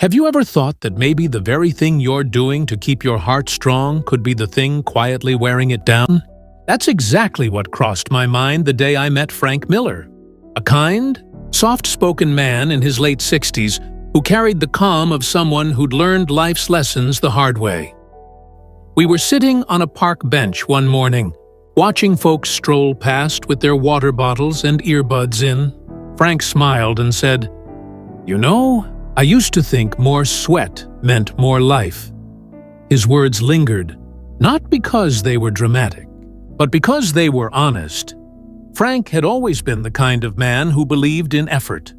Have you ever thought that maybe the very thing you're doing to keep your heart strong could be the thing quietly wearing it down? That's exactly what crossed my mind the day I met Frank Miller, a kind, soft-spoken man in his late 60s who carried the calm of someone who'd learned life's lessons the hard way. We were sitting on a park bench one morning, watching folks stroll past with their water bottles and earbuds in. Frank smiled and said, "You know, I used to think more sweat meant more life." His words lingered, not because they were dramatic, but because they were honest. Frank had always been the kind of man who believed in effort.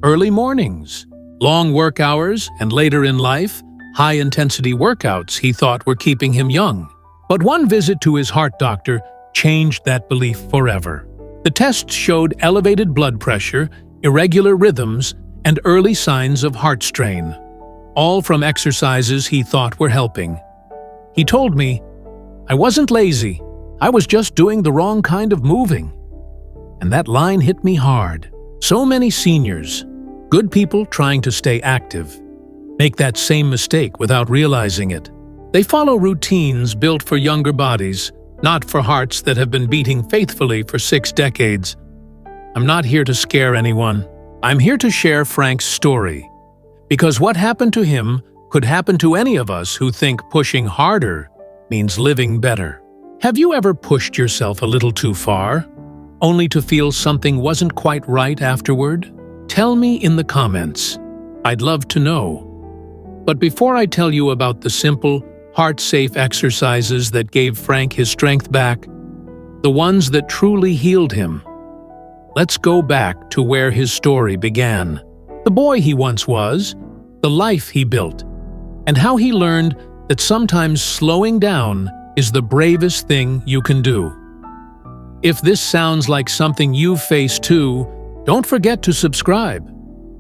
Early mornings, long work hours, and later in life, high-intensity workouts he thought were keeping him young. But one visit to his heart doctor changed that belief forever. The tests showed elevated blood pressure, irregular rhythms, and early signs of heart strain, all from exercises he thought were helping. He told me, "I wasn't lazy, I was just doing the wrong kind of moving." And that line hit me hard. So many seniors, good people trying to stay active, make that same mistake without realizing it. They follow routines built for younger bodies, not for hearts that have been beating faithfully for 6 decades. I'm not here to scare anyone. I'm here to share Frank's story, because what happened to him could happen to any of us who think pushing harder means living better. Have you ever pushed yourself a little too far, only to feel something wasn't quite right afterward? Tell me in the comments. I'd love to know. But before I tell you about the simple, heart-safe exercises that gave Frank his strength back, the ones that truly healed him, let's go back to where his story began. The boy he once was, the life he built, and how he learned that sometimes slowing down is the bravest thing you can do. If this sounds like something you've faced too, don't forget to subscribe,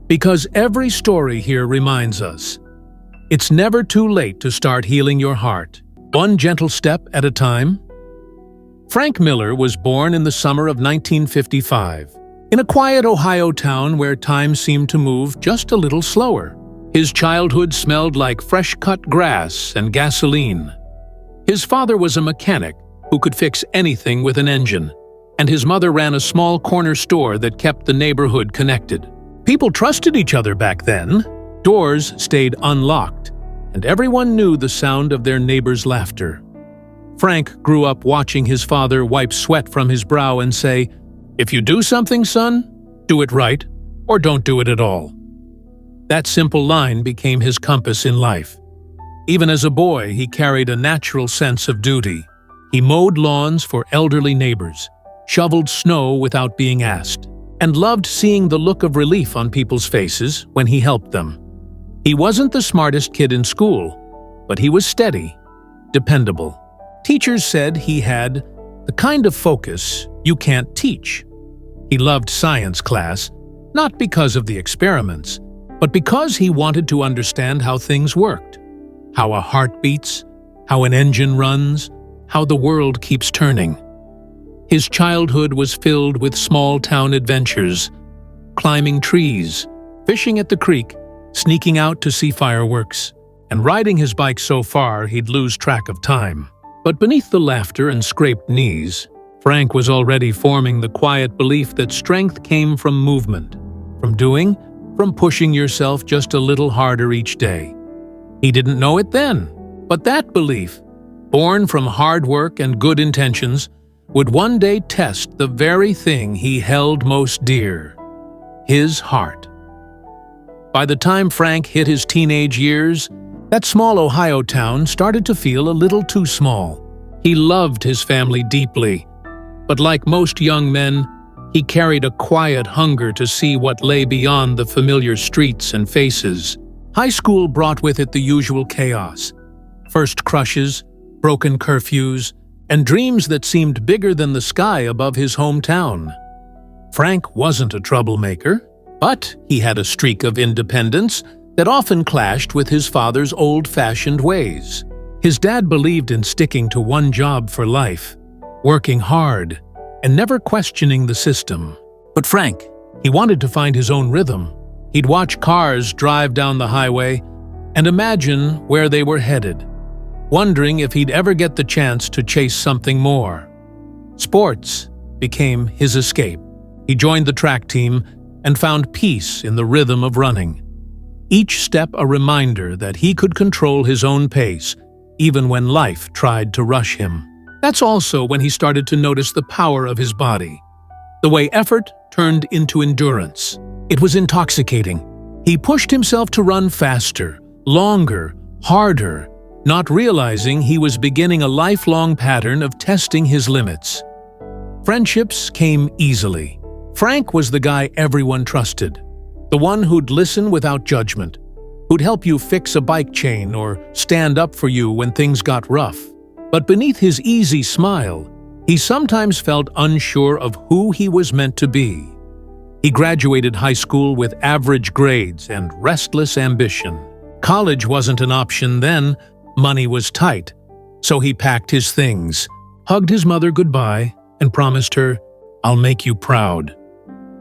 because every story here reminds us it's never too late to start healing your heart, one gentle step at a time. Frank Miller was born in the summer of 1955, in a quiet Ohio town where time seemed to move just a little slower. His childhood smelled like fresh-cut grass and gasoline. His father was a mechanic who could fix anything with an engine, and his mother ran a small corner store that kept the neighborhood connected. People trusted each other back then. Doors stayed unlocked, and everyone knew the sound of their neighbors' laughter. Frank grew up watching his father wipe sweat from his brow and say, "If you do something, son, do it right, or don't do it at all." That simple line became his compass in life. Even as a boy, he carried a natural sense of duty. He mowed lawns for elderly neighbors, shoveled snow without being asked, and loved seeing the look of relief on people's faces when he helped them. He wasn't the smartest kid in school, but he was steady, dependable. Teachers said he had the kind of focus you can't teach. He loved science class, not because of the experiments, but because he wanted to understand how things worked, how a heart beats, how an engine runs, how the world keeps turning. His childhood was filled with small-town adventures, climbing trees, fishing at the creek, sneaking out to see fireworks, and riding his bike so far he'd lose track of time. But beneath the laughter and scraped knees, Frank was already forming the quiet belief that strength came from movement, from pushing yourself just a little harder each day. He didn't know it then, but that belief, born from hard work and good intentions, would one day test the very thing he held most dear, his heart. By the time Frank hit his teenage years, that small Ohio town started to feel a little too small. He loved his family deeply, but like most young men, he carried a quiet hunger to see what lay beyond the familiar streets and faces. High school brought with it the usual chaos: first crushes, broken curfews, and dreams that seemed bigger than the sky above his hometown. Frank wasn't a troublemaker, but he had a streak of independence that often clashed with his father's old-fashioned ways. His dad believed in sticking to one job for life, working hard, and never questioning the system. But Frank, he wanted to find his own rhythm. He'd watch cars drive down the highway and imagine where they were headed, wondering if he'd ever get the chance to chase something more. Sports became his escape. He joined the track team and found peace in the rhythm of running. Each step a reminder that he could control his own pace, even when life tried to rush him. That's also when he started to notice the power of his body, the way effort turned into endurance. It was intoxicating. He pushed himself to run faster, longer, harder, not realizing he was beginning a lifelong pattern of testing his limits. Friendships came easily. Frank was the guy everyone trusted, the one who'd listen without judgment, who'd help you fix a bike chain or stand up for you when things got rough. But beneath his easy smile, he sometimes felt unsure of who he was meant to be. He graduated high school with average grades and restless ambition. College wasn't an option then, money was tight. So he packed his things, hugged his mother goodbye, and promised her, "I'll make you proud."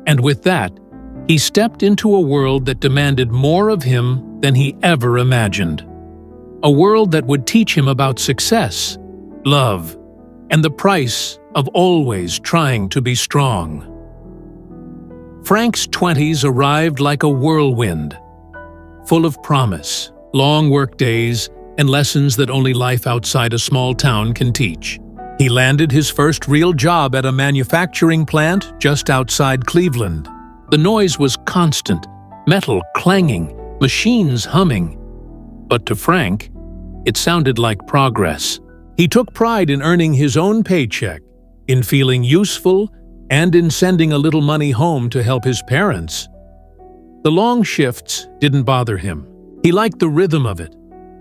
And with that, he stepped into a world that demanded more of him than he ever imagined. A world that would teach him about success, love, and the price of always trying to be strong. Frank's 20s arrived like a whirlwind, full of promise, long work days, and lessons that only life outside a small town can teach. He landed his first real job at a manufacturing plant just outside Cleveland. The noise was constant, metal clanging, machines humming. But to Frank, it sounded like progress. He took pride in earning his own paycheck, in feeling useful, and in sending a little money home to help his parents. The long shifts didn't bother him. He liked the rhythm of it,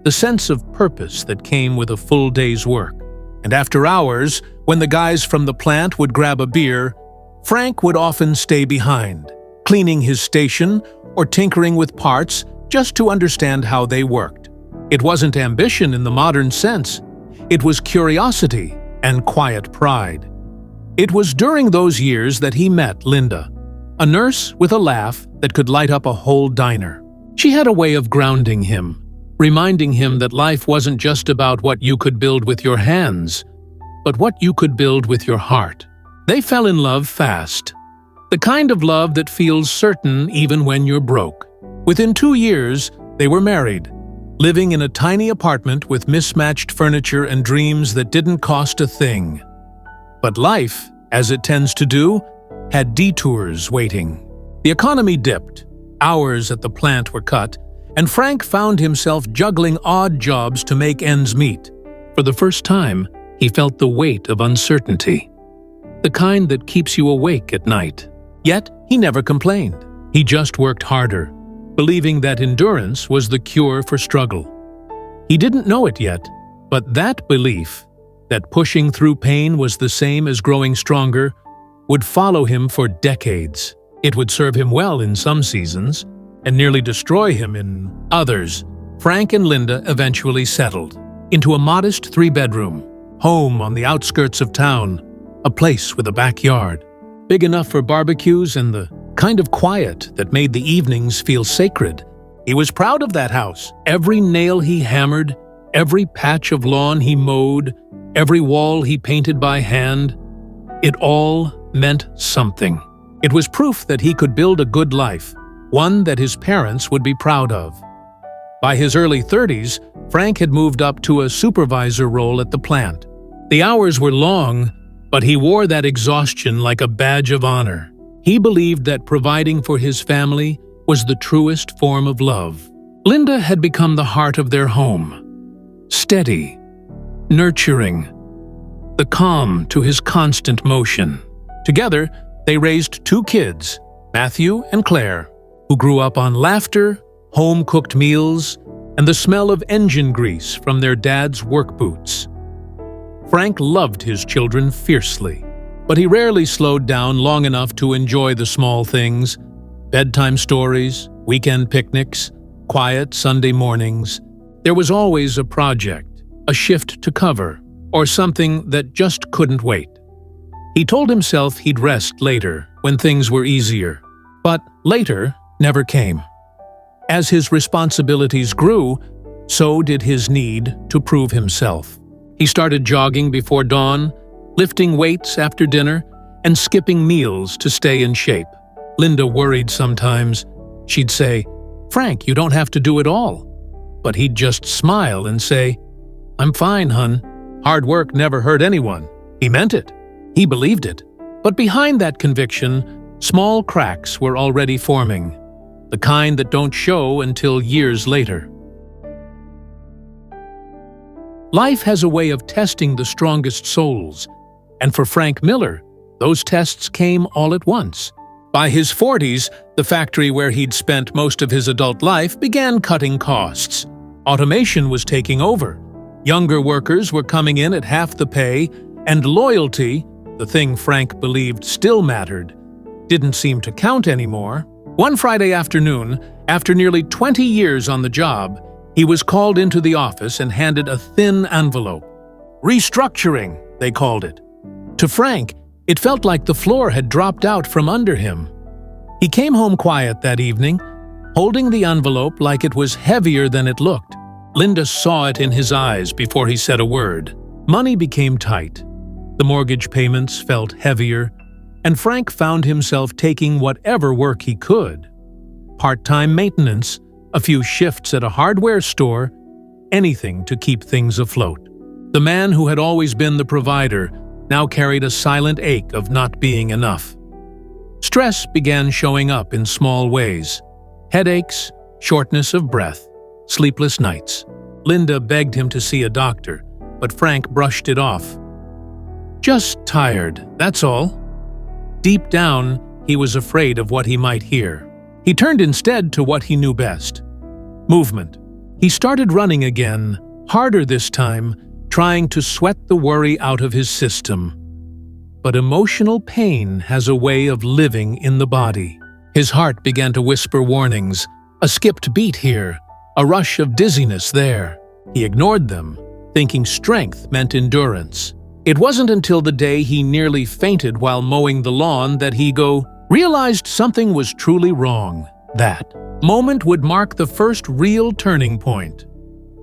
the sense of purpose that came with a full day's work. And after hours, when the guys from the plant would grab a beer, Frank would often stay behind, cleaning his station or tinkering with parts just to understand how they worked. It wasn't ambition in the modern sense. It was curiosity and quiet pride. It was during those years that he met Linda, a nurse with a laugh that could light up a whole diner. She had a way of grounding him, reminding him that life wasn't just about what you could build with your hands, but what you could build with your heart. They fell in love fast, the kind of love that feels certain even when you're broke. Within 2 years, they were married, living in a tiny apartment with mismatched furniture and dreams that didn't cost a thing. But life, as it tends to do, had detours waiting. The economy dipped, hours at the plant were cut, and Frank found himself juggling odd jobs to make ends meet. For the first time, he felt the weight of uncertainty, the kind that keeps you awake at night. Yet, he never complained. He just worked harder, believing that endurance was the cure for struggle. He didn't know it yet, but that belief, that pushing through pain was the same as growing stronger, would follow him for decades. It would serve him well in some seasons, and nearly destroy him in others. Frank and Linda eventually settled into a modest 3-bedroom home on the outskirts of town, a place with a backyard, big enough for barbecues and the kind of quiet that made the evenings feel sacred. He was proud of that house. Every nail he hammered, every patch of lawn he mowed, every wall he painted by hand, it all meant something. It was proof that he could build a good life, one that his parents would be proud of. By his early 30s, Frank had moved up to a supervisor role at the plant. The hours were long, but he wore that exhaustion like a badge of honor. He believed that providing for his family was the truest form of love. Linda had become the heart of their home, steady, nurturing, the calm to his constant motion. Together, they raised 2 kids, Matthew and Claire, who grew up on laughter, home-cooked meals, and the smell of engine grease from their dad's work boots. Frank loved his children fiercely, but he rarely slowed down long enough to enjoy the small things: bedtime stories, weekend picnics, quiet Sunday mornings. There was always a project, a shift to cover, or something that just couldn't wait. He told himself he'd rest later, when things were easier. But later never came. As his responsibilities grew, so did his need to prove himself. He started jogging before dawn, lifting weights after dinner, and skipping meals to stay in shape. Linda worried sometimes. She'd say, "Frank, you don't have to do it all." But he'd just smile and say, "I'm fine, hun. Hard work never hurt anyone." He meant it. He believed it. But behind that conviction, small cracks were already forming, the kind that don't show until years later. Life has a way of testing the strongest souls, and for Frank Miller, those tests came all at once. By his 40s, the factory where he'd spent most of his adult life began cutting costs. Automation was taking over. Younger workers were coming in at half the pay, and loyalty, the thing Frank believed still mattered, didn't seem to count anymore. One Friday afternoon, after nearly 20 years on the job, he was called into the office and handed a thin envelope. Restructuring, they called it. To Frank, it felt like the floor had dropped out from under him. He came home quiet that evening, holding the envelope like it was heavier than it looked. Linda saw it in his eyes before he said a word. Money became tight. The mortgage payments felt heavier, and Frank found himself taking whatever work he could. Part-time maintenance, a few shifts at a hardware store, anything to keep things afloat. The man who had always been the provider now carried a silent ache of not being enough. Stress began showing up in small ways. Headaches, shortness of breath, sleepless nights. Linda begged him to see a doctor, but Frank brushed it off. Just tired, that's all. Deep down, he was afraid of what he might hear. He turned instead to what he knew best: movement. He started running again, harder this time, trying to sweat the worry out of his system. But emotional pain has a way of living in the body. His heart began to whisper warnings, a skipped beat here, a rush of dizziness there. He ignored them, thinking strength meant endurance. It wasn't until the day he nearly fainted while mowing the lawn that he realized something was truly wrong. That moment would mark the first real turning point.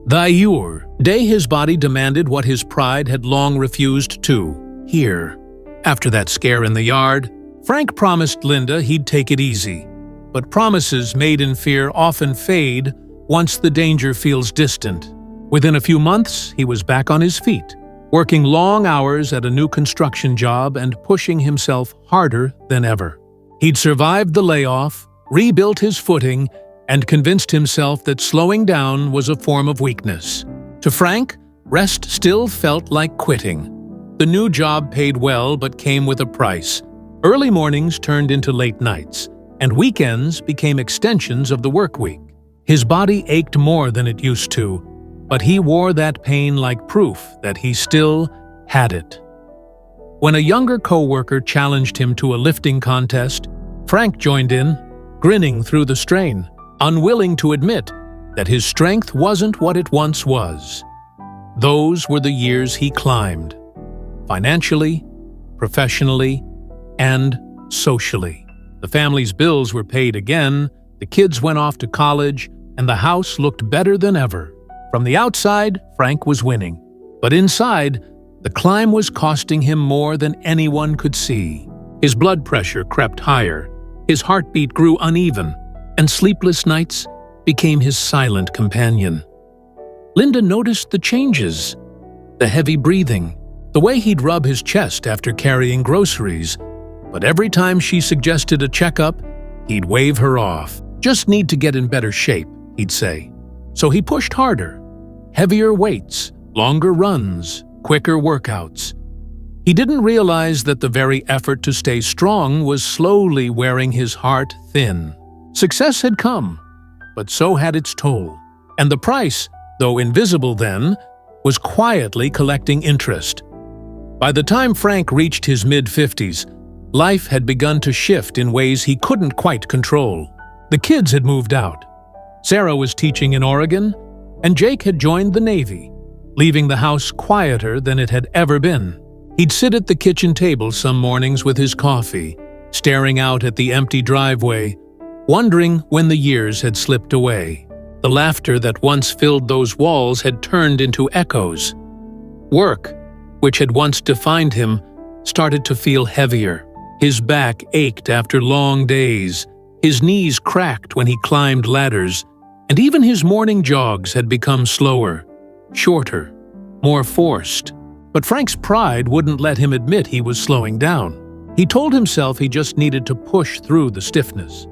The day his body demanded what his pride had long refused to hear. After that scare in the yard, Frank promised Linda he'd take it easy. But promises made in fear often fade once the danger feels distant. Within a few months, he was back on his feet, working long hours at a new construction job and pushing himself harder than ever. He'd survived the layoff, rebuilt his footing, and convinced himself that slowing down was a form of weakness. To Frank, rest still felt like quitting. The new job paid well but came with a price. Early mornings turned into late nights, and weekends became extensions of the work week. His body ached more than it used to, but he wore that pain like proof that he still had it. When a younger co-worker challenged him to a lifting contest, Frank joined in, grinning through the strain, unwilling to admit that his strength wasn't what it once was. Those were the years he climbed, financially, professionally, and socially. The family's bills were paid again, the kids went off to college, and the house looked better than ever. From the outside, Frank was winning. But inside, the climb was costing him more than anyone could see. His blood pressure crept higher, his heartbeat grew uneven, and sleepless nights became his silent companion. Linda noticed the changes, the heavy breathing, the way he'd rub his chest after carrying groceries. But every time she suggested a checkup, he'd wave her off. Just need to get in better shape, he'd say. So he pushed harder. Heavier weights, longer runs, quicker workouts. He didn't realize that the very effort to stay strong was slowly wearing his heart thin. Success had come, but so had its toll. And the price, though invisible then, was quietly collecting interest. By the time Frank reached his mid-50s, life had begun to shift in ways he couldn't quite control. The kids had moved out. Sarah was teaching in Oregon, and Jake had joined the Navy, leaving the house quieter than it had ever been. He'd sit at the kitchen table some mornings with his coffee, staring out at the empty driveway, wondering when the years had slipped away. The laughter that once filled those walls had turned into echoes. Work, which had once defined him, started to feel heavier. His back ached after long days, his knees cracked when he climbed ladders, and even his morning jogs had become slower, shorter, more forced. But Frank's pride wouldn't let him admit he was slowing down. He told himself he just needed to push through the stiffness.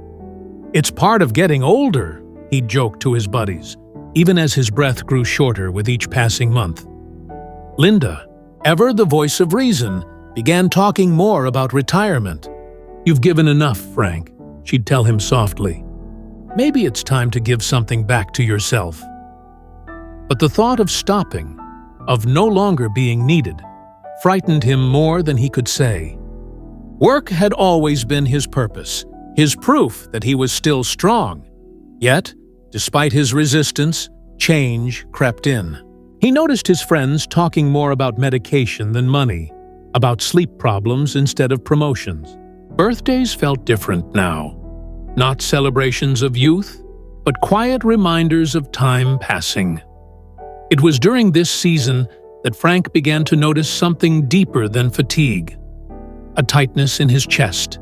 "It's part of getting older," he joked to his buddies, even as his breath grew shorter with each passing month. Linda, ever the voice of reason, began talking more about retirement. "You've given enough, Frank," she'd tell him softly. "Maybe it's time to give something back to yourself." But the thought of stopping, of no longer being needed, frightened him more than he could say. Work had always been his purpose, his proof that he was still strong. Yet, despite his resistance, change crept in. He noticed his friends talking more about medication than money, about sleep problems instead of promotions. Birthdays felt different now. Not celebrations of youth, but quiet reminders of time passing. It was during this season that Frank began to notice something deeper than fatigue. A tightness in his chest,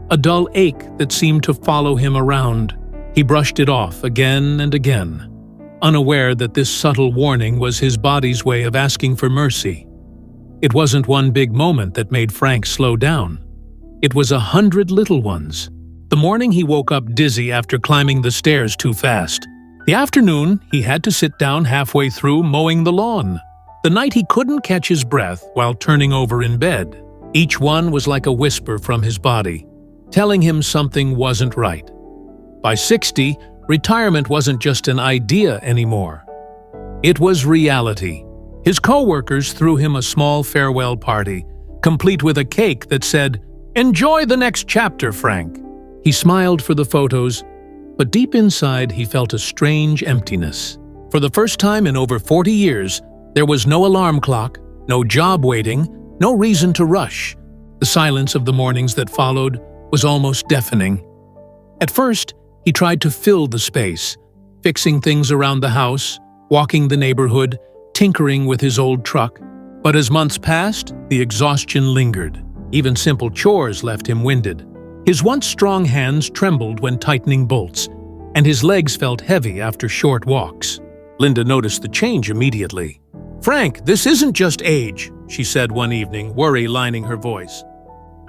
a dull ache that seemed to follow him around. He brushed it off again and again, unaware that this subtle warning was his body's way of asking for mercy. It wasn't one big moment that made Frank slow down. It was 100 little ones. The morning he woke up dizzy after climbing the stairs too fast. The afternoon he had to sit down halfway through mowing the lawn. The night he couldn't catch his breath while turning over in bed. Each one was like a whisper from his body, telling him something wasn't right. By 60, retirement wasn't just an idea anymore. It was reality. His co-workers threw him a small farewell party, complete with a cake that said, "Enjoy the next chapter, Frank." He smiled for the photos, but deep inside he felt a strange emptiness. For the first time in over 40 years, there was no alarm clock, no job waiting, no reason to rush. The silence of the mornings that followed was almost deafening. At first, he tried to fill the space, fixing things around the house, walking the neighborhood, tinkering with his old truck. But as months passed, the exhaustion lingered. Even simple chores left him winded. His once strong hands trembled when tightening bolts, and his legs felt heavy after short walks. Linda noticed the change immediately. "Frank, this isn't just age," she said one evening, worry lining her voice.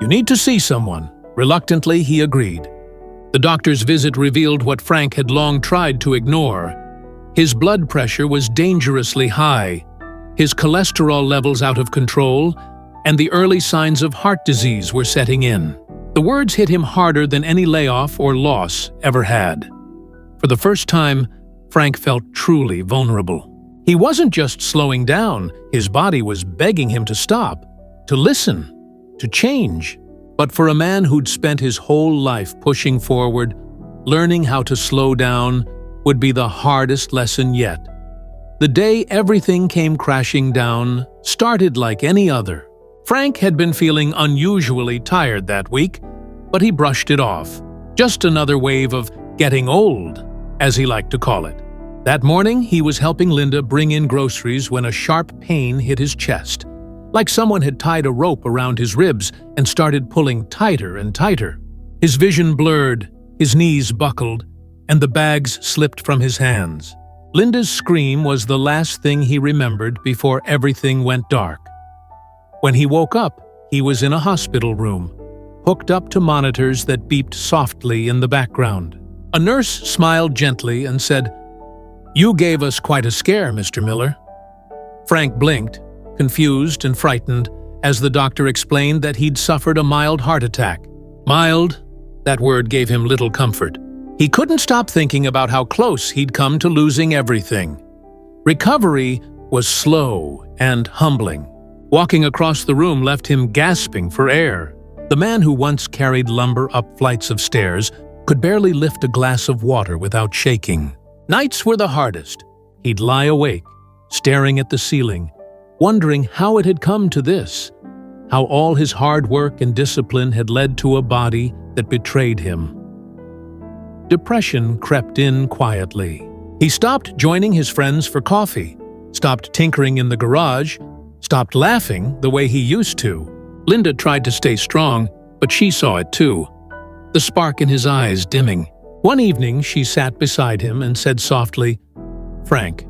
"You need to see someone." Reluctantly, he agreed. The doctor's visit revealed what Frank had long tried to ignore. His blood pressure was dangerously high, his cholesterol levels out of control, and the early signs of heart disease were setting in. The words hit him harder than any layoff or loss ever had. For the first time, Frank felt truly vulnerable. He wasn't just slowing down, his body was begging him to stop, to listen, to change. But for a man who'd spent his whole life pushing forward, learning how to slow down would be the hardest lesson yet. The day everything came crashing down started like any other. Frank had been feeling unusually tired that week, but he brushed it off. Just another wave of getting old, as he liked to call it. That morning, he was helping Linda bring in groceries when a sharp pain hit his chest, like someone had tied a rope around his ribs and started pulling tighter and tighter. His vision blurred, his knees buckled, and the bags slipped from his hands. Linda's scream was the last thing he remembered before everything went dark. When he woke up, he was in a hospital room, hooked up to monitors that beeped softly in the background. A nurse smiled gently and said, "You gave us quite a scare, Mr. Miller." Frank blinked, confused and frightened, as the doctor explained that he'd suffered a mild heart attack. Mild, that word gave him little comfort. He couldn't stop thinking about how close he'd come to losing everything. Recovery was slow and humbling. Walking across the room left him gasping for air. The man who once carried lumber up flights of stairs could barely lift a glass of water without shaking. Nights were the hardest. He'd lie awake, staring at the ceiling, wondering how it had come to this, how all his hard work and discipline had led to a body that betrayed him. depression crept in quietly. He stopped joining his friends for coffee, stopped tinkering in the garage, stopped laughing the way he used to. Linda tried to stay strong, but she saw it too, the spark in his eyes dimming. One evening, she sat beside him and said softly, "Frank,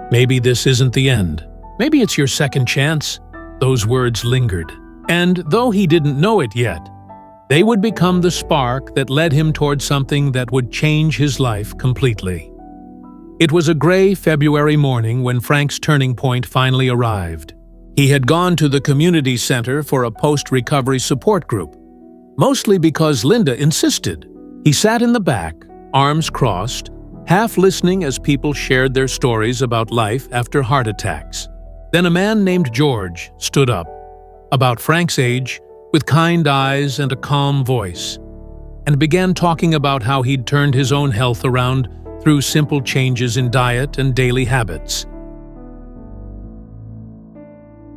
maybe this isn't the end. Maybe it's your second chance." Those words lingered, and though he didn't know it yet, they would become the spark that led him toward something that would change his life completely. It was a gray February morning when Frank's turning point finally arrived. He had gone to the community center for a post-recovery support group, mostly because Linda insisted. He sat in the back, arms crossed, half listening as people shared their stories about life after heart attacks. Then a man named George stood up, about Frank's age, with kind eyes and a calm voice, and began talking about how he'd turned his own health around through simple changes in diet and daily habits.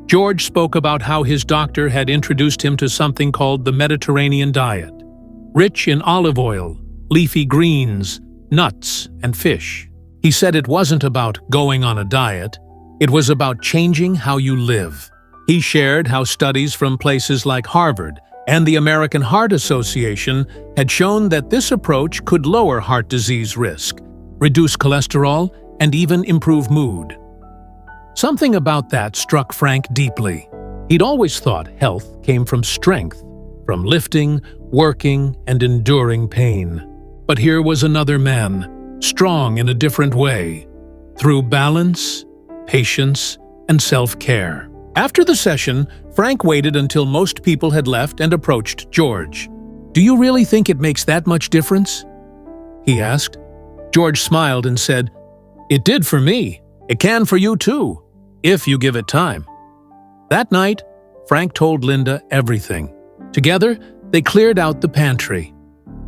George spoke about how his doctor had introduced him to something called the Mediterranean diet, rich in olive oil, leafy greens, nuts, and fish. He said it wasn't about going on a diet, it was about changing how you live. He shared how studies from places like Harvard and the American Heart Association had shown that this approach could lower heart disease risk, reduce cholesterol, and even improve mood. Something about that struck Frank deeply. He'd always thought health came from strength, from lifting, working, and enduring pain. But here was another man, strong in a different way, through balance, patience, and self-care. After the session, Frank waited until most people had left and approached George. "Do you really think it makes that much difference?" he asked. George smiled and said, "It did for me. It can for you too, if you give it time." That night, Frank told Linda everything. Together, they cleared out the pantry.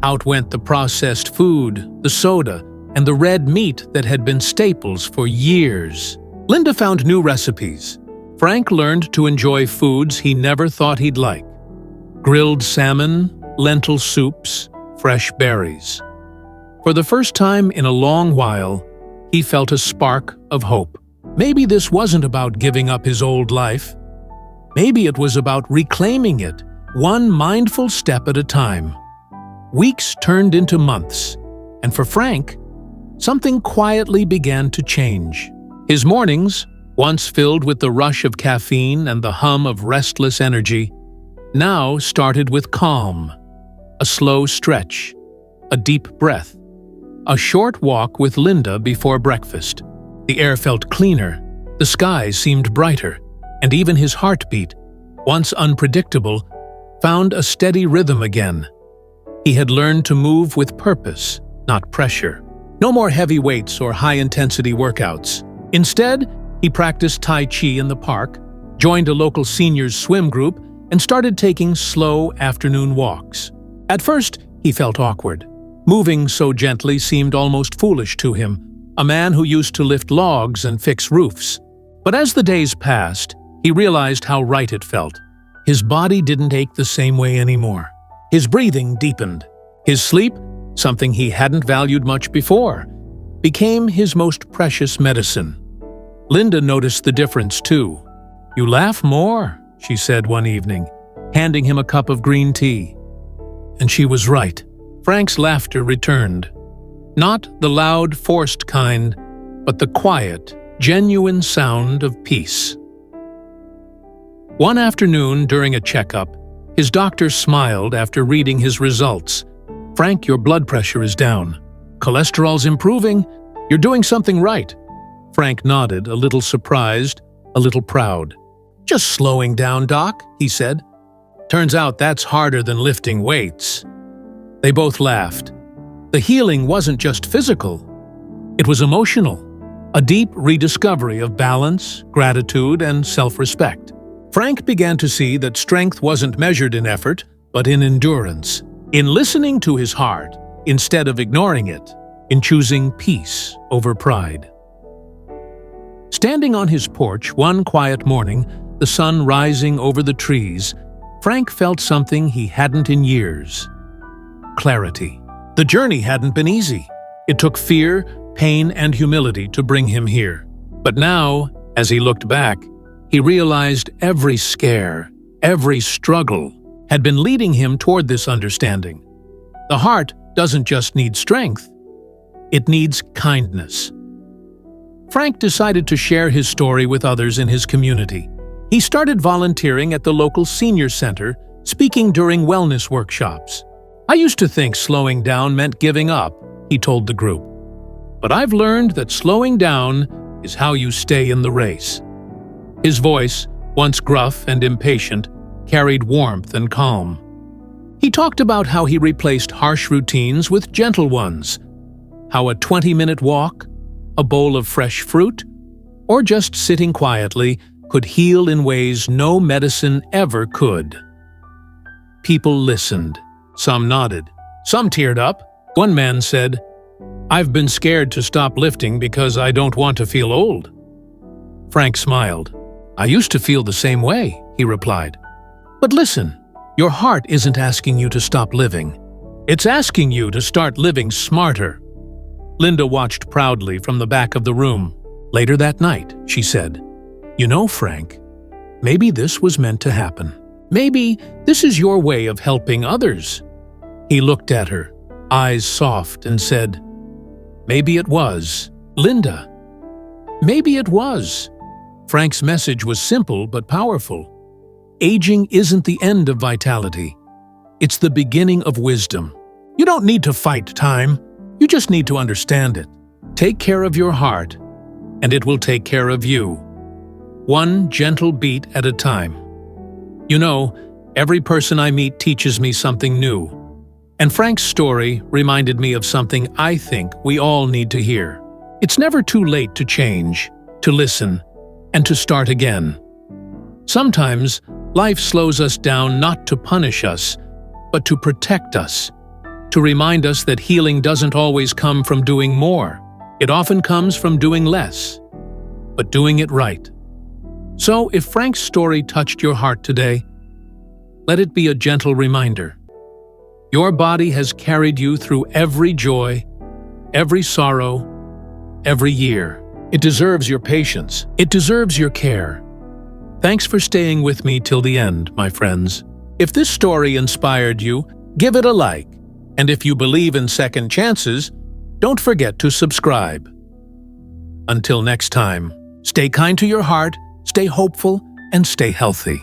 Out went the processed food, the soda, and the red meat that had been staples for years. Linda found new recipes. Frank learned to enjoy foods he never thought he'd like: grilled salmon, lentil soups, fresh berries. For the first time in a long while, he felt a spark of hope. Maybe this wasn't about giving up his old life. Maybe it was about reclaiming it, one mindful step at a time. Weeks turned into months, and for Frank, something quietly began to change. His mornings, once filled with the rush of caffeine and the hum of restless energy, now started with calm, a slow stretch, a deep breath, a short walk with Linda before breakfast. The air felt cleaner, the skies seemed brighter, and even his heartbeat, once unpredictable, found a steady rhythm again. He had learned to move with purpose, not pressure. No more heavy weights or high-intensity workouts. Instead, he practiced Tai Chi in the park, joined a local seniors swim group, and started taking slow afternoon walks. At first, he felt awkward. Moving so gently seemed almost foolish to him, a man who used to lift logs and fix roofs. But as the days passed, he realized how right it felt. His body didn't ache the same way anymore. His breathing deepened. His sleep, something he hadn't valued much before, became his most precious medicine. Linda noticed the difference too. "You laugh more," she said one evening, handing him a cup of green tea. And she was right. Frank's laughter returned. Not the loud, forced kind, but the quiet, genuine sound of peace. One afternoon during a checkup, his doctor smiled after reading his results. "Frank, your blood pressure is down. Cholesterol's improving. You're doing something right." Frank nodded, a little surprised, a little proud. "Just slowing down, Doc," he said. "Turns out that's harder than lifting weights." They both laughed. The healing wasn't just physical. It was emotional, a deep rediscovery of balance, gratitude, and self-respect. Frank began to see that strength wasn't measured in effort, but in endurance, in listening to his heart instead of ignoring it, in choosing peace over pride. Standing on his porch one quiet morning, the sun rising over the trees, Frank felt something he hadn't in years: clarity. The journey hadn't been easy. It took fear, pain, and humility to bring him here. But now, as he looked back, he realized every scare, every struggle had been leading him toward this understanding. The heart doesn't just need strength, it needs kindness. Frank decided to share his story with others in his community. He started volunteering at the local senior center, speaking during wellness workshops. "I used to think slowing down meant giving up," he told the group. "But I've learned that slowing down is how you stay in the race." His voice, once gruff and impatient, carried warmth and calm. He talked about how he replaced harsh routines with gentle ones, how a 20-minute walk, a bowl of fresh fruit, or just sitting quietly could heal in ways no medicine ever could. People listened. Some nodded. Some teared up. One man said, "I've been scared to stop lifting because I don't want to feel old." Frank smiled. "I used to feel the same way," he replied. "But listen, your heart isn't asking you to stop living. It's asking you to start living smarter." Linda watched proudly from the back of the room. Later that night, she said, "You know, Frank, maybe this was meant to happen. Maybe this is your way of helping others." He looked at her, eyes soft, and said, "Maybe it was, Linda. Maybe it was." Frank's message was simple but powerful. Aging isn't the end of vitality. It's the beginning of wisdom. You don't need to fight time. You just need to understand it. Take care of your heart, and it will take care of you. One gentle beat at a time. You know, every person I meet teaches me something new. And Frank's story reminded me of something I think we all need to hear. It's never too late to change, to listen, and to start again. Sometimes, life slows us down not to punish us, but to protect us, to remind us that healing doesn't always come from doing more. It often comes from doing less, but doing it right. So, if Frank's story touched your heart today, let it be a gentle reminder. Your body has carried you through every joy, every sorrow, every year. It deserves your patience. It deserves your care. Thanks for staying with me till the end, my friends. If this story inspired you, give it a like. And if you believe in second chances, don't forget to subscribe. Until next time, stay kind to your heart, stay hopeful, and stay healthy.